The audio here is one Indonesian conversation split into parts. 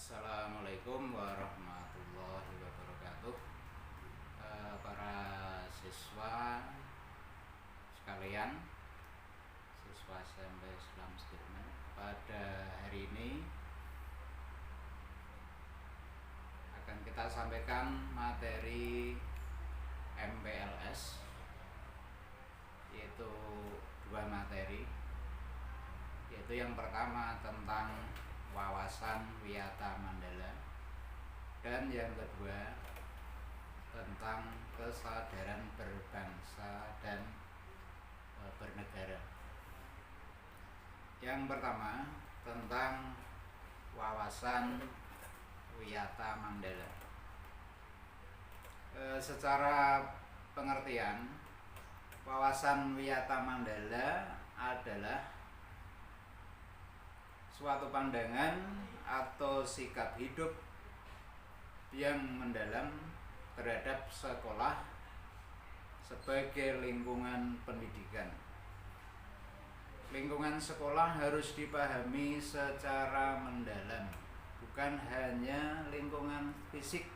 Assalamualaikum warahmatullahi wabarakatuh. Para siswa sekalian, siswa SMP Islam Sudirman, pada hari ini akan kita sampaikan materi MPLS, yaitu dua materi, yaitu yang pertama tentang wawasan Wiyata Mandala, dan yang kedua tentang kesadaran berbangsa dan bernegara. Yang pertama tentang wawasan Wiyata Mandala. Secara pengertian, wawasan Wiyata Mandala adalah suatu pandangan atau sikap hidup yang mendalam terhadap sekolah sebagai lingkungan pendidikan. Lingkungan sekolah harus dipahami secara mendalam, bukan hanya lingkungan fisik,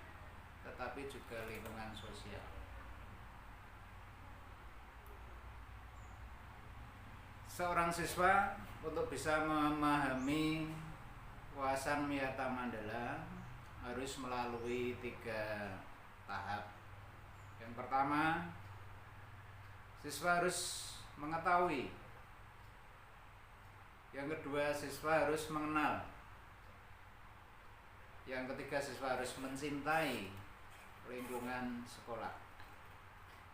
tetapi juga lingkungan sosial. Seorang siswa untuk bisa memahami wawasan Wiyata Mandala harus melalui 3 tahap. Yang pertama, siswa harus mengetahui. Yang kedua, siswa harus mengenal. Yang ketiga, siswa harus mencintai lingkungan sekolah.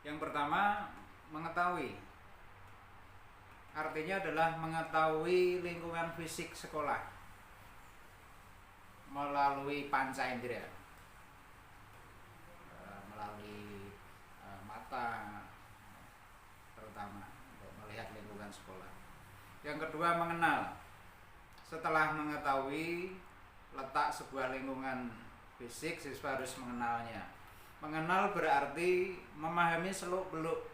Yang pertama, mengetahui. Artinya adalah mengetahui lingkungan fisik sekolah melalui panca indera, melalui mata terutama untuk melihat lingkungan sekolah. Yang kedua, mengenal. Setelah mengetahui letak sebuah lingkungan fisik, siswa harus mengenalnya. Mengenal berarti memahami seluk-beluk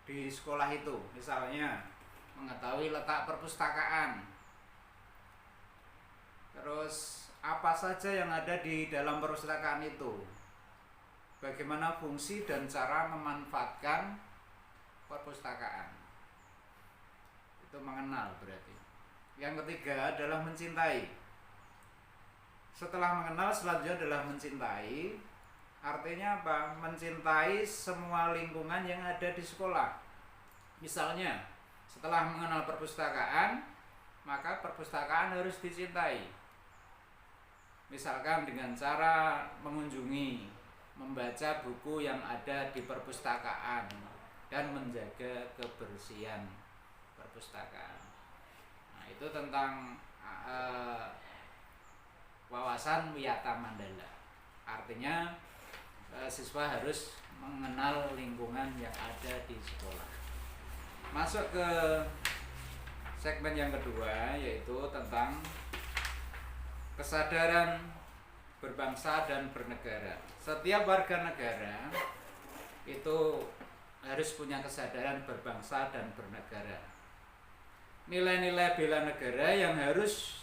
di sekolah itu. Misalnya mengetahui letak perpustakaan, terus apa saja yang ada di dalam perpustakaan itu, bagaimana fungsi dan cara memanfaatkan perpustakaan. Itu mengenal berarti. Yang ketiga adalah mencintai. Setelah mengenal, selanjutnya adalah mencintai. Artinya apa? Mencintai semua lingkungan yang ada di sekolah. Misalnya, setelah mengenal perpustakaan, maka perpustakaan harus dicintai. Misalkan dengan cara mengunjungi, membaca buku yang ada di perpustakaan, dan menjaga kebersihan perpustakaan. Nah, itu tentang wawasan Wiyata Mandala. Artinya siswa harus mengenal lingkungan yang ada di sekolah. Masuk ke segmen yang kedua, yaitu tentang kesadaran berbangsa dan bernegara. Setiap warga negara itu harus punya kesadaran berbangsa dan bernegara. Nilai-nilai bela negara yang harus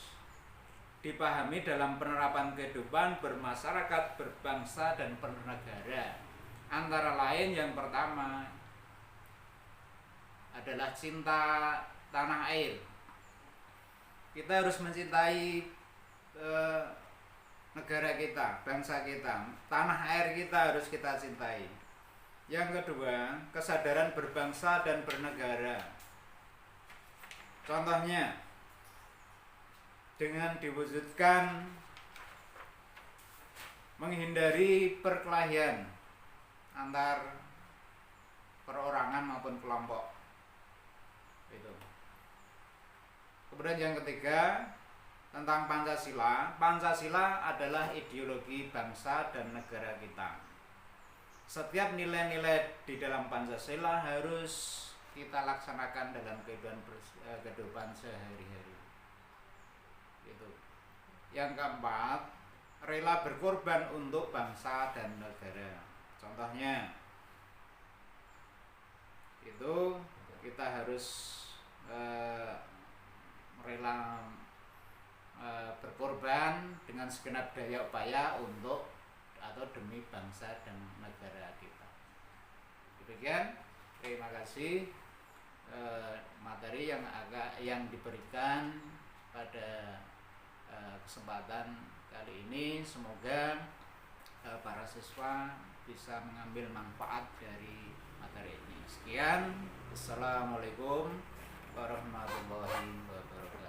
dipahami dalam penerapan kehidupan bermasyarakat, berbangsa dan bernegara. Antara lain, yang pertama adalah cinta tanah air. Kita harus mencintai negara kita, bangsa kita, tanah air kita harus kita cintai. Yang kedua, kesadaran berbangsa dan bernegara. Contohnya, dengan diwujudkan menghindari perkelahian antar perorangan maupun kelompok. Itu. Kemudian yang ketiga tentang Pancasila. Pancasila adalah ideologi bangsa dan negara kita. Setiap nilai-nilai di dalam Pancasila harus kita laksanakan dalam kehidupan sehari-hari. Itu. Yang keempat, rela berkorban untuk bangsa dan negara. Contohnya, itu kita harus rela berkorban dengan segenap daya upaya untuk atau demi bangsa dan negara kita. Demikian, terima kasih materi yang diberikan pada kesempatan kali ini. Semoga para siswa bisa mengambil manfaat dari materi ini. Sekian, assalamualaikum warahmatullahi wabarakatuh.